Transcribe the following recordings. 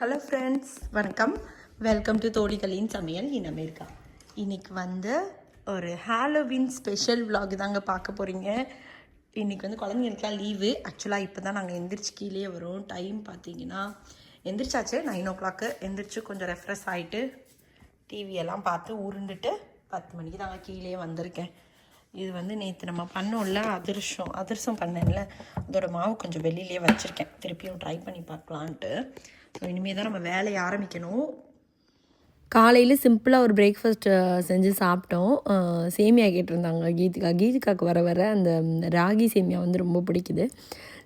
Hello friends, வணக்கம். Welcome to தோழிகளின் சமையல் in America. இன்றைக்கி வந்து ஒரு ஹாலோவின் ஸ்பெஷல் vlog தாங்க பார்க்க போகிறீங்க. இன்றைக்கி வந்து குழந்தைங்களுக்குலாம் லீவு. ஆக்சுவலாக இப்போ தான் நாங்கள் எந்திரிச்சு கீழே வரோம். டைம் பார்த்தீங்கன்னா எந்திரிச்சாச்சு 9 o'clock. எந்திரிச்சு கொஞ்சம் ரெஃப்ரெஷ் ஆகிட்டு டிவியெல்லாம் பார்த்து உருண்டுட்டு 10 மணிக்கு தாங்க கீழே வந்திருக்கேன். இது வந்து நேற்று நம்ம பண்ணோம்ல அதிரசம் பண்ணேன்ல, அதோட மாவு கொஞ்சம் வெளியிலே வச்சுருக்கேன். திருப்பியும் ட்ரை பண்ணி பார்க்கலான்ட்டு. ஸோ இனிமேல் தான் நம்ம வேலையை ஆரம்பிக்கணும். காலையில் சிம்பிளாக ஒரு பிரேக்ஃபாஸ்ட் செஞ்சு சாப்பிட்டோம். சேமியா கேட்டிருந்தாங்க கீதிகாவுக்கு வர வர அந்த ராகி சேமியா வந்து ரொம்ப பிடிக்குது.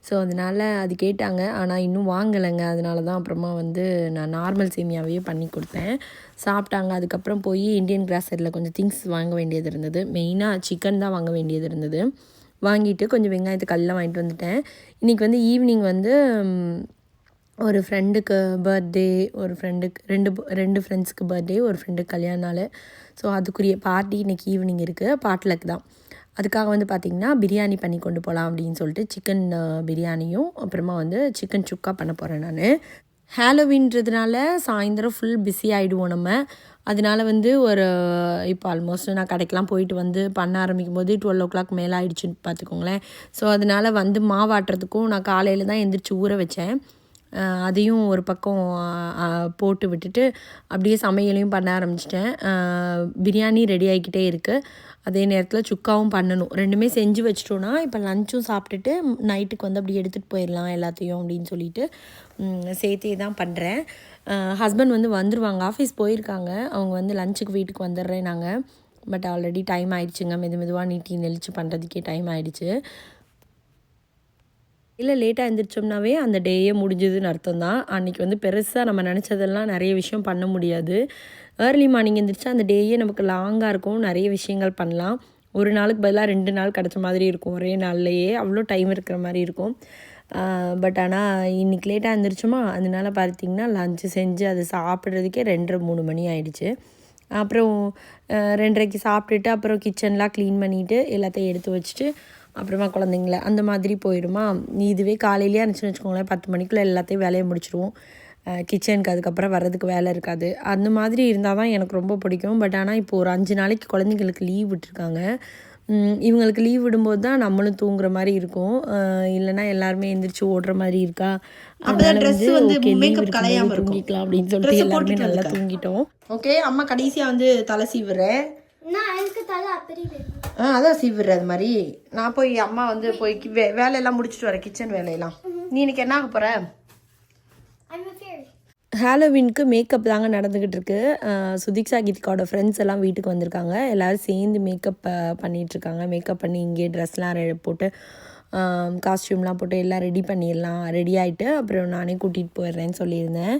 ஸோ அதனால் அது கேட்டாங்க. ஆனால் இன்னும் வாங்கலைங்க. அதனால தான் அப்புறமா வந்து நான் நார்மல் சேமியாவே பண்ணி கொடுத்தேன். சாப்பிட்டாங்க. அதுக்கப்புறம் போய் இந்தியன் கிராசரியில் கொஞ்சம் திங்ஸ் வாங்க வேண்டியது இருந்தது. மெயினாக சிக்கன் தான் வாங்க வேண்டியது இருந்தது. வாங்கிட்டு கொஞ்சம் வெங்காயத்தை கல்லாம் வாங்கிட்டு வந்துட்டேன். இன்றைக்கி வந்து ஈவினிங் வந்து ஒரு ஃப்ரெண்டுக்கு பர்த்டே, ஒரு ஃப்ரெண்டுக்கு ரெண்டு ஃப்ரெண்ட்ஸுக்கு பர்த்டே, ஒரு ஃப்ரெண்டுக்கு கல்யாண நாள். ஸோ அதுக்குரிய பார்ட்டி இன்றைக்கி ஈவினிங் இருக்குது. பாட்லக் தான். அதுக்காக வந்து பார்த்திங்கன்னா பிரியாணி பண்ணி கொண்டு போகலாம் அப்படின்னு சொல்லிட்டு சிக்கன் பிரியாணியும் அப்புறமா வந்து சிக்கன் சுக்கா பண்ண போகிறேன் நான். ஹாலோவின்றதுனால சாயந்தரம் ஃபுல் பிஸி ஆகிடுவோம் நம்ம. அதனால வந்து இப்போ ஆல்மோஸ்ட் நான் கடைக்கெலாம் போயிட்டு வந்து பண்ண ஆரம்பிக்கும் போது 12 o'clock மேலே ஆகிடுச்சுன்னு பார்த்துக்கோங்களேன். ஸோ அதனால் வந்து மாவாட்டுறதுக்கும் நான் காலையில் தான் எந்திரிச்சு ஊற வச்சேன். அதையும் ஒரு பக்கம் போட்டு விட்டுட்டு அப்படியே சமையலையும் பண்ண ஆரம்பிச்சிட்டேன். பிரியாணி ரெடி ஆகிக்கிட்டே இருக்குது. அதே நேரத்தில் சுக்காவும் பண்ணணும். ரெண்டுமே செஞ்சு வச்சிட்டோன்னா இப்போ லஞ்சும் சாப்பிட்டுட்டு நைட்டுக்கு வந்து அப்படி எடுத்துகிட்டு போயிடலாம் எல்லாத்தையும் அப்படின்னு சொல்லிட்டு சேர்த்தே தான் பண்ணுறேன். ஹஸ்பண்ட் வந்து வந்துடுவாங்க, ஆஃபீஸ் போயிருக்காங்க. அவங்க வந்து லஞ்சுக்கு வீட்டுக்கு வந்துடுறேன் நாங்கள். பட் ஆல்ரெடி டைம் ஆகிடுச்சுங்க. மெதுவாக நீட்டி நெளிச்சு பண்ணுறதுக்கே டைம் ஆகிடுச்சு. இல்லை லேட்டாக எழுந்திரிச்சோம்னாவே அந்த டேயே முடிஞ்சதுன்னு அர்த்தம் தான். அன்றைக்கி வந்து பெருசாக நம்ம நினச்சதெல்லாம் நிறைய விஷயம் பண்ண முடியாது. ஏர்லி மார்னிங் எழுந்திரிச்சா அந்த டேயே நமக்கு லாங்காக இருக்கும். நிறைய விஷயங்கள் பண்ணலாம். ஒரு நாளுக்கு பதிலாக 2 நாள் கிடச்ச மாதிரி இருக்கும். ஒரே நாள்லையே அவ்வளோ டைம் இருக்கிற மாதிரி இருக்கும். பட் ஆனால் இன்றைக்கி லேட்டாக எழுந்திரிச்சோமா, அதனால பார்த்திங்கன்னா லஞ்சு செஞ்சு அதை சாப்பிட்றதுக்கே 2:30-3 மணி ஆகிடுச்சு. அப்புறம் 2:30க்கு சாப்பிட்டுட்டு அப்புறம் கிச்சன்லாம் க்ளீன் பண்ணிவிட்டு எல்லாத்தையும் எடுத்து வச்சுட்டு அப்புறமா குழந்தைங்கள அந்த மாதிரி போயிடுமா. இதுவே காலையிலேயே இருந்துச்சுன்னு வச்சுக்கோங்களேன், 10 மணிக்குள்ளே எல்லாத்தையும் வேலையை முடிச்சிடுவோம். கிச்சனுக்கு அதுக்கப்புறம் வர்றதுக்கு வேலை இருக்காது. அந்த மாதிரி இருந்தால் தான் எனக்கு ரொம்ப பிடிக்கும். பட் ஆனால் இப்போ ஒரு 5 நாளைக்கு குழந்தைங்களுக்கு லீவ் விட்டுருக்காங்க. இவங்களுக்கு லீவ் விடும்போது தான் நம்மளும் தூங்குற மாதிரி இருக்கும். இல்லைனா எல்லாருமே எந்திரிச்சு ஓடுற மாதிரி இருக்கா. அதனால வந்து தூங்கிக்கலாம் அப்படின்னு சொல்லிட்டு எல்லாருமே நல்லா தூங்கிட்டோம். ஓகே, அம்மா கடைசியாக வந்து தலை சீவுறேன். அதான் சீவிடுற. அது மாதிரி நான் போய் அம்மா வந்து போய் வேலையெல்லாம் முடிச்சுட்டு வரேன், கிச்சன் வேலையெல்லாம். நீ இன்னைக்கு என்ன ஆக போகிற? ஹாலோவின்க்கு மேக்கப் தாங்க நடந்துக்கிட்டு இருக்கு. சுதிக்ஷா கீதிகாவோட ஃப்ரெண்ட்ஸ் எல்லாம் வீட்டுக்கு வந்திருக்காங்க. எல்லோரும் சேர்ந்து மேக்கப் பண்ணிகிட்ருக்காங்க. மேக்கப் பண்ணி இங்கே ட்ரெஸ்லாம் போட்டு காஸ்டியூம்லாம் போட்டு எல்லாம் ரெடி பண்ணிடலாம். ரெடி ஆகிட்டு அப்புறம் நானே கூட்டிகிட்டு போயிடுறேன்னு சொல்லியிருந்தேன்.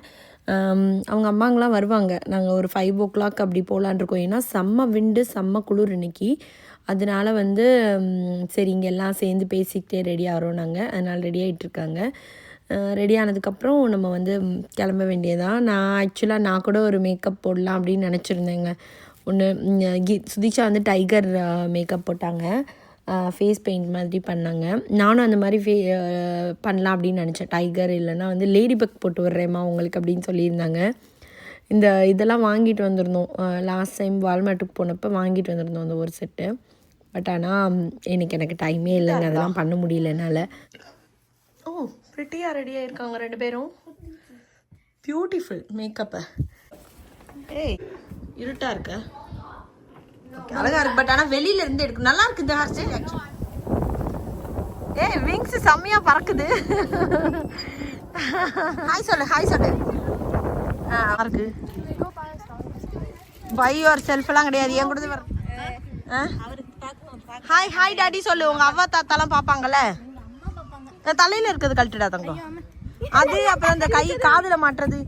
அவங்க அம்மாங்களாம் வருவாங்க. நாங்கள் ஒரு 5 o'clock அப்படி போகலான் இருக்கோம். ஏன்னா செம்ம விண்டு, செம்ம குளிர் இன்னைக்கு. அதனால் வந்து சரி இங்கே எல்லாம் சேர்ந்து பேசிக்கிட்டே ரெடி ஆகிறோம் நாங்கள். அதனால் ரெடி ஆகிட்டுருக்காங்க. ரெடி ஆனதுக்கப்புறம் நம்ம வந்து கிளம்ப வேண்டியதான். நான் கூட ஒரு மேக்கப் போடலாம் அப்படின்னு நினச்சிருந்தேங்க. சுதிக்ஷா வந்து டைகர் மேக்கப் போட்டாங்க. ஃபேஸ் பெயிண்ட் மாதிரி பண்ணாங்க. நானும் அந்த மாதிரி பண்ணலாம் அப்படின்னு நினச்சேன். டைகர் இல்லைன்னா வந்து லேடி பக் போட்டு விட்றேம்மா உங்களுக்கு அப்படின்னு சொல்லியிருந்தாங்க. இதெல்லாம் வாங்கிட்டு வந்திருந்தோம். லாஸ்ட் டைம் வால்மார்ட்டுக்கு போனப்போ வாங்கிட்டு வந்திருந்தோம் அந்த ஒரு செட்டு. பட் ஆனால் எனக்கு டைமே இல்லைங்க, அதெல்லாம் பண்ண முடியல என்னால். ஓ, ப்ரிட்டியாக ரெடியாக இருக்காங்க 2 பேரும். பியூட்டிஃபுல் மேக்கப்பை. ஏய், இருட்டாக இருக்க, அழகா இருக்கு. பட் ஆனால் வெளியில இருந்து எடுக்கும். நல்லா இருக்கு இந்த ஹேர் ஸ்டைல் ஆக்சுவலி. ஏய், விங்ஸ் செம்மையா பறக்குது. ஹாய் சொல்லு, ஹாய் சொல்லு. இருக்கு. பை யுவர் செல்ஃப் எல்லாம் கிடையாது, என் கூட வர. ஹாய் ஹாய் டாடி சொல்லு. உங்க அவ்வா தாத்தாலாம் பார்ப்பாங்கல்ல. தலையில இருக்கிறது கழட்டிடா தங்கம். அது அப்புறம் இந்த கை காதுல மாட்டுறது.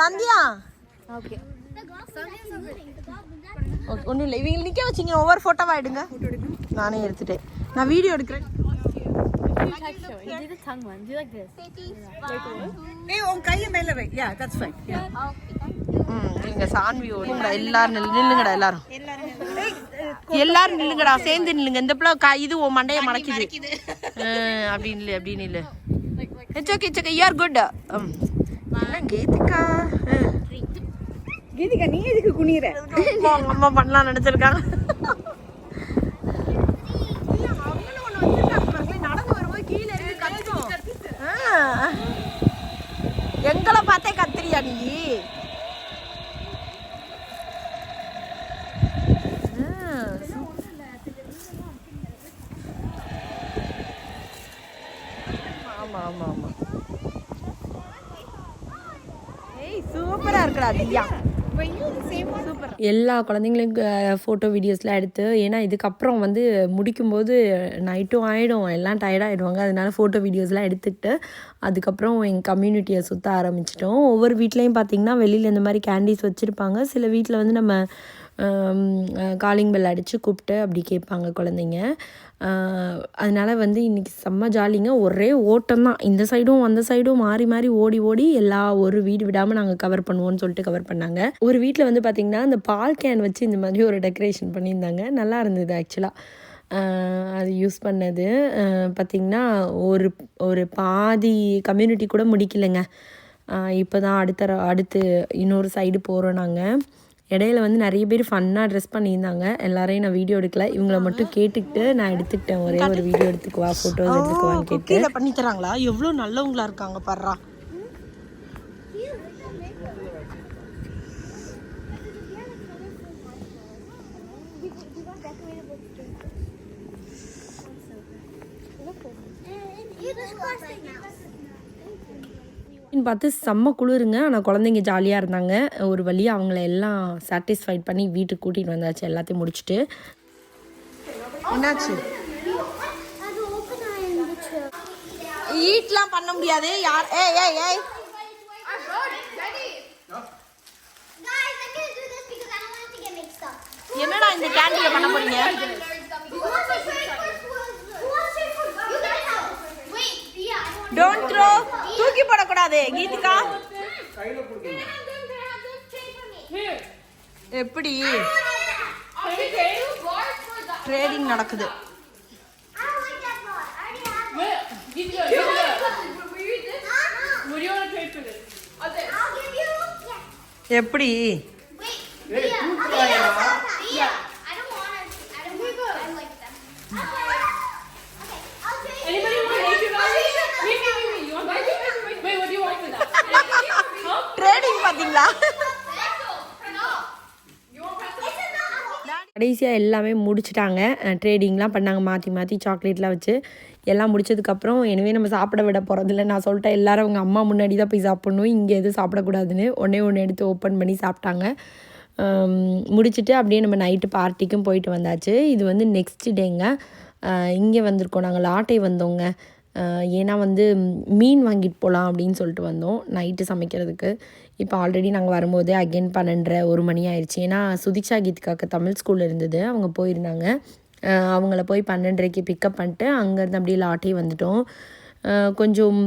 சந்தியா ஒன்றும் இல்லை, இவங்க நிற்க வச்சிங்க. ஒவ்வொரு ஃபோட்டோவா எடுங்க. நானே எடுத்துட்டேன். நான் வீடியோ எடுக்கிறேன். இங்க சான்வியோட எல்லாரும் நில்லுங்கடா. எல்லாரும் நில்லுங்கடா, சேர்ந்து நில்லுங்க. இந்த பிள்ளை இது உன் மண்டையை மடக்கிது அப்படின்னு இல்லை. It's okay, you are good. Geethika Geethika நீ எதுக்கு குனிற? அவங்க அம்மா பண்ணலாம் நினைச்சிருக்காங்க. நடந்து வரும்போது கீழே இருந்து கத்தும். எங்களை பார்த்தே கத்திரியா நீ? ஆமா ஆமா ஆமா. ஏய் சூப்பரா இருக்குடா தியா. எல்லா குழந்தைங்களையும் ஃபோட்டோ வீடியோஸ்லாம் எடுத்து, ஏன்னா இதுக்கப்புறம் வந்து முடிக்கும்போது நைட்டும் ஆகிடும், எல்லாம் டயர்டாகிடுவாங்க. அதனால ஃபோட்டோ வீடியோஸ்லாம் எடுத்துக்கிட்டு அதுக்கப்புறம் எங்கள் கம்யூனிட்டியை சுற்ற ஆரம்பிச்சிட்டோம். ஒவ்வொரு வீட்லேயும் பார்த்திங்கன்னா வெளியில் இந்த மாதிரி கேண்டீஸ் வச்சுருப்பாங்க. சில வீட்டில் வந்து நம்ம காலிங் பெல் அடித்து கூப்பிட்டு அப்படி கேட்பாங்க குழந்தைங்க. அதனால் வந்து இன்றைக்கி செம்ம ஜாலிங்க. ஒரே ஓட்டம் தான், இந்த சைடும் அந்த சைடும் மாறி மாறி ஓடி ஓடி எல்லா ஒரு வீடு விடாமல் நாங்கள் கவர் பண்ணுவோம்னு சொல்லிட்டு கவர் பண்ணாங்க. ஒரு வீட்டில் வந்து பார்த்திங்கன்னா அந்த பால் கேன் வச்சு இந்த மாதிரி ஒரு டெக்கரேஷன் பண்ணியிருந்தாங்க. நல்லா இருந்தது ஆக்சுவலாக. அது யூஸ் பண்ணது பார்த்திங்கன்னா ஒரு பாதி கம்யூனிட்டி கூட முடிக்கலைங்க. இப்போ தான் அடுத்து இன்னொரு சைடு போகிறோம் நாங்கள். இடையில வந்து நிறைய பேர் ஃபன்னாக ட்ரெஸ் பண்ணியிருந்தாங்க. எல்லாரையும் நான் வீடியோ எடுக்கல, இவங்கள மட்டும் கேட்டுக்கிட்டு நான் எடுத்துக்கிட்டேன். ஒரே ஒரு வீடியோ எடுத்துக்குவா, ஃபோட்டோஸ் எடுத்துக்குவான்னு கேட்டு. பண்ணி தராங்களா? எவ்வளோ நல்லவங்களா இருக்காங்க பாடுறா. பார்த்து செம்ம குளிருங்க. ஆனால் குழந்தைங்க ஜாலியாக இருந்தாங்க. ஒரு வழியாக அவங்கள எல்லாம் சாட்டிஸ்ஃபைட் பண்ணி வீட்டுக்கு கூட்டிகிட்டு வந்தாச்சு எல்லாத்தையும் முடிச்சுட்டு. என்னாச்சு? ஈட்லாம் பண்ண முடியாது யார். ஏய் ஏய் ஏய் என்னடா இந்த கேண்டீன்ல பண்ண போறீங்க? Don't throw. தூக்கி போடக்கூடாது கீதிகா. எப்படி ட்ரேடிங் நடக்குது? எப்படி ட்ரேடிங் பாத்தீங்களா? கடைசியாக எல்லாமே முடிச்சுட்டாங்க. ட்ரேடிங்லாம் பண்ணாங்க, மாற்றி மாற்றி சாக்லேட்லாம் வச்சு எல்லாம் முடிச்சதுக்கப்புறம். எனவே நம்ம சாப்பிட விட போகிறதில்ல. நான் சொல்லிட்டேன் எல்லோரும் அவங்க அம்மா முன்னாடி தான் போய் சாப்பிட்ணும், இங்கே எதுவும் சாப்பிடக்கூடாதுன்னு. ஒன்று எடுத்து ஓப்பன் பண்ணி சாப்பிட்டாங்க. முடிச்சுட்டு அப்படியே நம்ம நைட்டு பார்ட்டிக்கும் போயிட்டு வந்தாச்சு. இது வந்து நெக்ஸ்ட் டேங்க. இங்கே வந்திருக்கோம் நாங்கள், லாட்டை வந்தோங்க. ஏன்னா வந்து மீன் வாங்கிட்டு போகலாம் அப்படின்னு சொல்லிட்டு வந்தோம் நைட்டு சமைக்கிறதுக்கு. இப்போ ஆல்ரெடி நாங்கள் வரும்போதே அகெயின் 12:30 மணி ஆயிடுச்சு. ஏன்னா சுதிக்ஷா கீதிகாக்கு தமிழ் ஸ்கூல் இருந்தது, அவங்க போயிருந்தாங்க. அவங்கள போய் 12:30க்கு பிக்கப் பண்ணிட்டு அங்கேருந்து அப்படியே லாட்டே வந்துட்டோம். கொஞ்சம்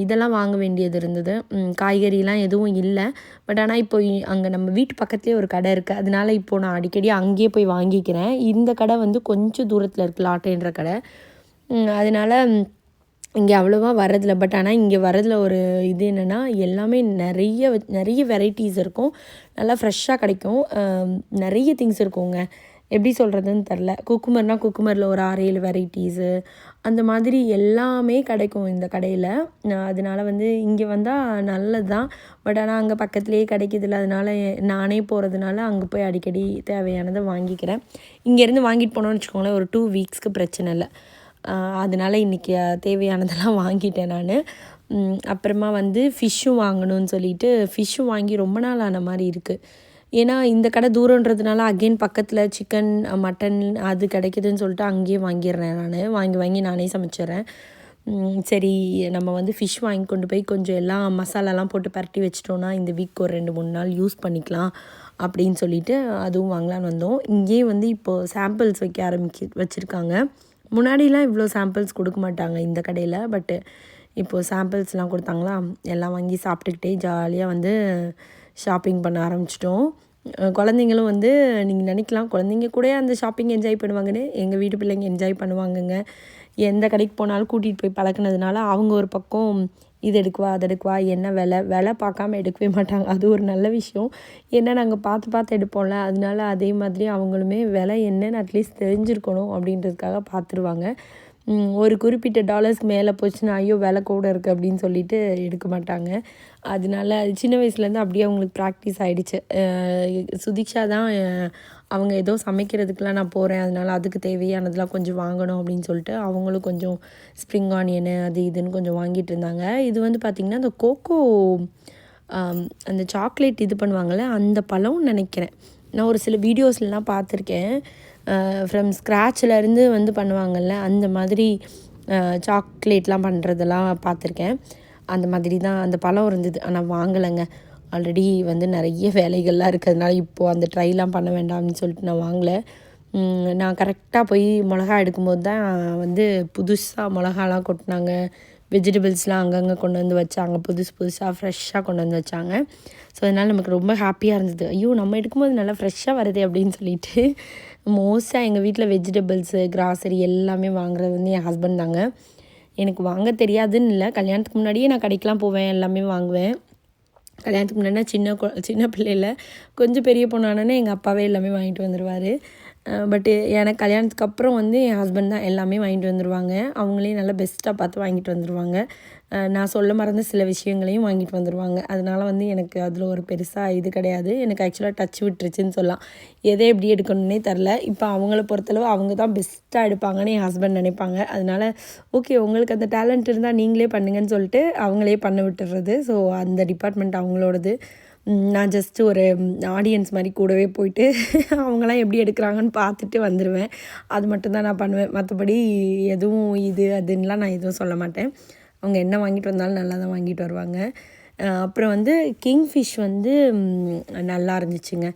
இதெல்லாம் வாங்க வேண்டியது இருந்தது. காய்கறிலாம் எதுவும் இல்லை. பட் ஆனால் இப்போ அங்கே நம்ம வீட்டு பக்கத்துலேயே ஒரு கடை இருக்குது, அதனால இப்போது நான் அடிக்கடி அங்கேயே போய் வாங்கிக்கிறேன். இந்த கடை வந்து கொஞ்சம் தூரத்தில் இருக்குது, லாட்டேன்ற கடை. அதனால் இங்கே அவ்வளோவா வரதில்லை. பட் ஆனால் இங்கே வரதில் ஒரு இது என்னென்னா, எல்லாமே நிறைய வெரைட்டிஸ் இருக்கும், நல்லா ஃப்ரெஷ்ஷாக கிடைக்கும். நிறைய திங்ஸ் இருக்குங்க, எப்படி சொல்கிறதுன்னு தெரில. குக்குமர்னால் குக்குமரில் ஒரு 6-7 வெரைட்டிஸு அந்த மாதிரி எல்லாமே கிடைக்கும் இந்த கடையில். அதனால் வந்து இங்கே வந்தால் நல்லது தான். பட் ஆனால் அங்கே பக்கத்துலேயே கிடைக்கிதில்ல, அதனால் நானே போகிறதுனால அங்கே போய் அடிக்கடி தேவையானதை வாங்கிக்கிறேன். இங்கேருந்து வாங்கிட்டு போனோன்னு வச்சுக்கோங்களேன், ஒரு 2 வீக்ஸ்க்கு பிரச்சனை இல்லை. அதனால் இன்றைக்கி தேவையானதெல்லாம் வாங்கிட்டேன் நான். அப்புறமா வந்து ஃபிஷ்ஷும் வாங்கணும்னு சொல்லிட்டு ஃபிஷ்ஷும் வாங்கி ரொம்ப நாள் ஆன மாதிரி இருக்குது. ஏன்னா இந்த கடை தூரன்றதுனால அகெயின் பக்கத்தில் சிக்கன் மட்டன் அது கிடைக்குதுன்னு சொல்லிட்டு அங்கேயே வாங்கிடுறேன். வாங்கி நானே சமைச்சிட்றேன். சரி நம்ம வந்து ஃபிஷ் வாங்கி கொண்டு போய் கொஞ்சம் எல்லாம் மசாலாலாம் போட்டு பரட்டி வச்சிட்டோன்னா இந்த வீக் ஒரு 2-3 நாள் யூஸ் பண்ணிக்கலாம் அப்படின்னு சொல்லிட்டு அதுவும் வாங்கலான்னு வந்தோம். இங்கேயே வந்து இப்போது சாம்பிள்ஸ் வச்சுருக்காங்க. முன்னாடிலாம் இவ்வளோ சாம்பிள்ஸ் கொடுக்க மாட்டாங்க இந்த கடையில். பட்டு இப்போது சாம்பிள்ஸ்லாம் கொடுத்தாங்களா, எல்லாம் வாங்கி சாப்பிட்டுக்கிட்டே ஜாலியாக வந்து ஷாப்பிங் பண்ண ஆரம்பிச்சிட்டோம். குழந்தைங்களும் வந்து நீங்கள் நினைக்கலாம் குழந்தைங்க கூட அந்த ஷாப்பிங் என்ஜாய் பண்ணுவாங்கன்னு, எங்கள் வீட்டு பிள்ளைங்க என்ஜாய் பண்ணுவாங்கங்க. எந்த கடைக்கு போனாலும் கூட்டிகிட்டு போய் பழக்கினதுனால அவங்க ஒரு பக்கம் இது எடுக்குவா அது எடுக்குவா, என்ன விலை பார்க்காம எடுக்கவே மாட்டாங்க. அது ஒரு நல்ல விஷயம். ஏன்னா நாங்கள் பார்த்து எடுப்போம்ல, அதனால அதே மாதிரி அவங்களுமே விலை என்னன்னு அட்லீஸ்ட் தெரிஞ்சிருக்கணும் அப்படின்றதுக்காக பார்த்துருவாங்க. ஒரு குறிப்பிட்ட டாலர்ஸ்க்கு மேலே போச்சுன்னா ஐயோ விலை கூட இருக்குது அப்படின்னு சொல்லிட்டு எடுக்க மாட்டாங்க. அதனால சின்ன வயசுலேருந்து அப்படியே அவங்களுக்கு ப்ராக்டிஸ் ஆகிடுச்சு. சுதீக்ஷா தான் அவங்க ஏதோ சமைக்கிறதுக்கெலாம் நான் போகிறேன், அதனால் அதுக்கு தேவையானதெல்லாம் கொஞ்சம் வாங்கணும் அப்படின்னு சொல்லிட்டு அவங்களும் கொஞ்சம் ஸ்ப்ரிங் ஆனியனு அது இதுன்னு கொஞ்சம் வாங்கிட்டு இருந்தாங்க. இது வந்து பார்த்திங்கன்னா அந்த கோகோ அந்த சாக்லேட் இது பண்ணுவாங்கள்ல அந்த பழம்னு நினைக்கிறேன். நான் ஒரு சில வீடியோஸ்லாம் பார்த்துருக்கேன். ஃப்ரம் ஸ்க்ராட்சிலேருந்து வந்து பண்ணுவாங்கள்ல அந்த மாதிரி சாக்லேட்லாம் பண்ணுறதெல்லாம் பார்த்துருக்கேன். அந்த மாதிரி தான் அந்த பழம் இருந்தது. ஆனால் வாங்கலைங்க. ஆல்ரெடி வந்து நிறைய வேலைகள்லாம் இருக்கிறதுனால இப்போது அந்த ட்ரைலாம் பண்ண வேண்டாம்னு சொல்லிட்டு நான் வாங்கலை. நான் கரெக்டாக போய் மிளகா எடுக்கும்போது தான் வந்து புதுசாக மிளகாலாம் கொட்டினாங்க. வெஜிடபிள்ஸ்லாம் அங்கங்கே கொண்டு வந்து வச்சாங்க, புதுசாக ஃப்ரெஷ்ஷாக கொண்டு வந்து வச்சாங்க. ஸோ அதனால் நமக்கு ரொம்ப ஹாப்பியாக இருந்தது. ஐயோ நம்ம எடுக்கும்போது நல்லா ஃப்ரெஷ்ஷாக வருது அப்படின்னு சொல்லிட்டு. மோஸ்ட்டாக எங்கள் வீட்டில் வெஜிடபிள்ஸு கிராசரி எல்லாமே வாங்குறது வந்து என் ஹஸ்பண்ட் தாங்க. எனக்கு வாங்க தெரியாதுன்னு இல்லை, கல்யாணத்துக்கு முன்னாடியே நான் கடைக்கெலாம் போவேன், எல்லாமே வாங்குவேன். கல்யாணத்துக்கு முன்னாடினா சின்ன பிள்ளையில் கொஞ்சம் பெரிய பொண்ணானே எங்கள் அப்பாவே எல்லாமே வாங்கிட்டு வந்துடுவார். பட்டு எனக்கு கல்யாணத்துக்கு அப்புறம் வந்து என் ஹஸ்பண்ட் தான் எல்லாமே வாங்கிட்டு வந்துடுவாங்க. அவங்களே நல்லா பெஸ்ட்டாக பார்த்து வாங்கிட்டு வந்துடுவாங்க. நான் சொல்ல மறந்த சில விஷயங்களையும் வாங்கிட்டு வந்துடுவாங்க. அதனால வந்து எனக்கு அதில் ஒரு பெருசாக இது கிடையாது. எனக்கு ஆக்சுவலாக டச் விட்டுருச்சுன்னு சொல்லலாம். எதை எப்படி எடுக்கணுன்னே தெரில. இப்போ அவங்கள பொறுத்தளவு அவங்க தான் பெஸ்ட்டாக எடுப்பாங்கன்னு என் ஹஸ்பண்ட் நினைப்பாங்க. அதனால் ஓகே உங்களுக்கு அந்த டேலண்ட் இருந்தால் நீங்களே பண்ணுங்கன்னு சொல்லிட்டு அவங்களே பண்ண விட்டுறது. ஸோ அந்த டிபார்ட்மெண்ட் அவங்களோடது. நான் ஜஸ்ட்டு ஒரு ஆடியன்ஸ் மாதிரி கூடவே போயிட்டு அவங்களாம் எப்படி எடுக்கிறாங்கன்னு பார்த்துட்டு வந்துடுவேன். அது மட்டும்தான் நான் பண்ணுவேன். மற்றபடி எதுவும் இது அதுன்னெலாம் நான் எதுவும் சொல்ல மாட்டேன். அவங்க என்ன வாங்கிட்டு வந்தாலும் நல்லா தான் வாங்கிட்டு வருவாங்க. அப்புறம் வந்து கிங்ஃபிஷ் வந்து நல்லா இருந்துச்சுங்க.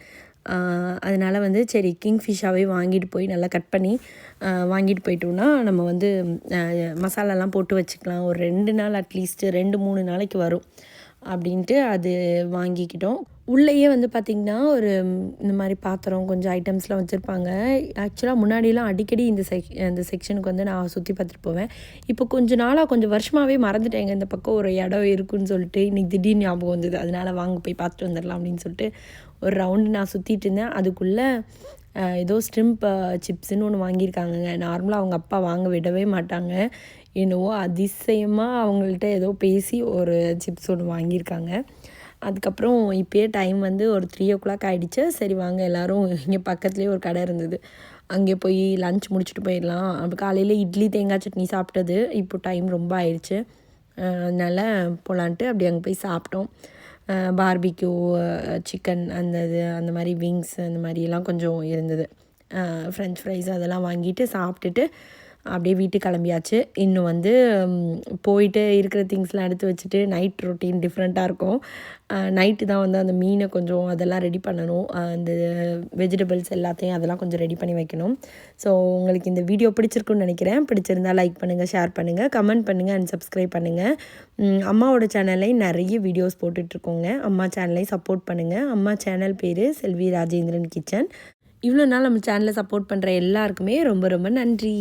அதனால் வந்து சரி கிங்ஃபிஷ்ஷாகவே வாங்கிட்டு போய் நல்லா கட் பண்ணி வாங்கிட்டு போயிட்டோம்னா நம்ம வந்து மசாலாலாம் போட்டு வச்சுக்கலாம். ஒரு 2 நாள் அட்லீஸ்ட்டு 2-3 நாளைக்கு வரும் அப்படின்ட்டு அது வாங்கிக்கிட்டோம். உள்ளேயே வந்து பார்த்திங்கன்னா ஒரு இந்த மாதிரி பாத்திரம் கொஞ்சம் ஐட்டம்ஸ்லாம் வச்சுருப்பாங்க. ஆக்சுவலாக முன்னாடிலாம் அடிக்கடி இந்த செக்ஷனுக்கு வந்து நான் சுற்றி பார்த்துட்டு போவேன். இப்போ கொஞ்சம் வருஷமாகவே மறந்துட்டேங்க. இந்த பக்கம் ஒரு இடம் இருக்குதுன்னு சொல்லிட்டு இன்றைக்கி திடீர்னு ஞாபகம் வந்தது. அதனால் வாங்க போய் பார்த்துட்டு வந்துடலாம் அப்படின்னு சொல்லிட்டு ஒரு ரவுண்டு நான் சுற்றிட்டு இருந்தேன். அதுக்குள்ளே ஏதோ ஸ்ட்ரிம்ப் சிப்ஸுன்னு ஒன்று வாங்கியிருக்காங்கங்க. நார்மலாக அவங்க அப்பா வாங்க விடவே மாட்டாங்க. என்னவோ அதிசயமாக அவங்கள்ட்ட ஏதோ பேசி ஒரு சிப்ஸ் ஒன்று வாங்கியிருக்காங்க. அதுக்கப்புறம் இப்போயே டைம் வந்து ஒரு 3:00 ஆகிடுச்சு. சரி வாங்க எல்லோரும் இங்கே பக்கத்துலேயே ஒரு கடை இருந்தது, அங்கே போய் லன்ச் முடிச்சுட்டு போயிடலாம். அப்போ காலையில் இட்லி தேங்காய் சட்னி சாப்பிட்டது. இப்போ டைம் ரொம்ப ஆயிடுச்சு, அதனால் போகலான்ட்டு அப்படி அங்கே போய் சாப்பிட்டோம். பார்பிக்யூ சிக்கன் அந்த மாதிரி விங்ஸ் அந்த மாதிரிலாம் கொஞ்சம் இருந்தது. ஃப்ரெஞ்ச் ஃப்ரைஸ் அதெல்லாம் வாங்கிட்டு சாப்பிட்டுட்டு அப்படியே வீட்டுக்கு கிளம்பியாச்சு. இன்னும் வந்து போயிட்டு இருக்கிற திங்ஸ்லாம் எடுத்து வச்சுட்டு நைட் ரொட்டீன் டிஃப்ரெண்ட்டாக இருக்கும். நைட்டு தான் வந்து அந்த மீனை கொஞ்சம் அதெல்லாம் ரெடி பண்ணணும். அந்த வெஜிடபிள்ஸ் எல்லாத்தையும் அதெல்லாம் கொஞ்சம் ரெடி பண்ணி வைக்கணும். ஸோ உங்களுக்கு இந்த வீடியோ பிடிச்சிருக்குன்னு நினைக்கிறேன். பிடிச்சிருந்தா லைக் பண்ணுங்கள், ஷேர் பண்ணுங்கள், கமெண்ட் பண்ணுங்கள் அண்ட் சப்ஸ்கிரைப் பண்ணுங்கள். அம்மாவோட சேனல்லையும் நிறைய வீடியோஸ் போட்டுட்ருக்கோங்க. அம்மா சேனலையும் சப்போர்ட் பண்ணுங்கள். அம்மா சேனல் பேர் செல்வி ராஜேந்திரன் கிச்சன். இவ்வளோ நாள் நம்ம சேனலை சப்போர்ட் பண்ணுற எல்லாருக்குமே ரொம்ப ரொம்ப நன்றி.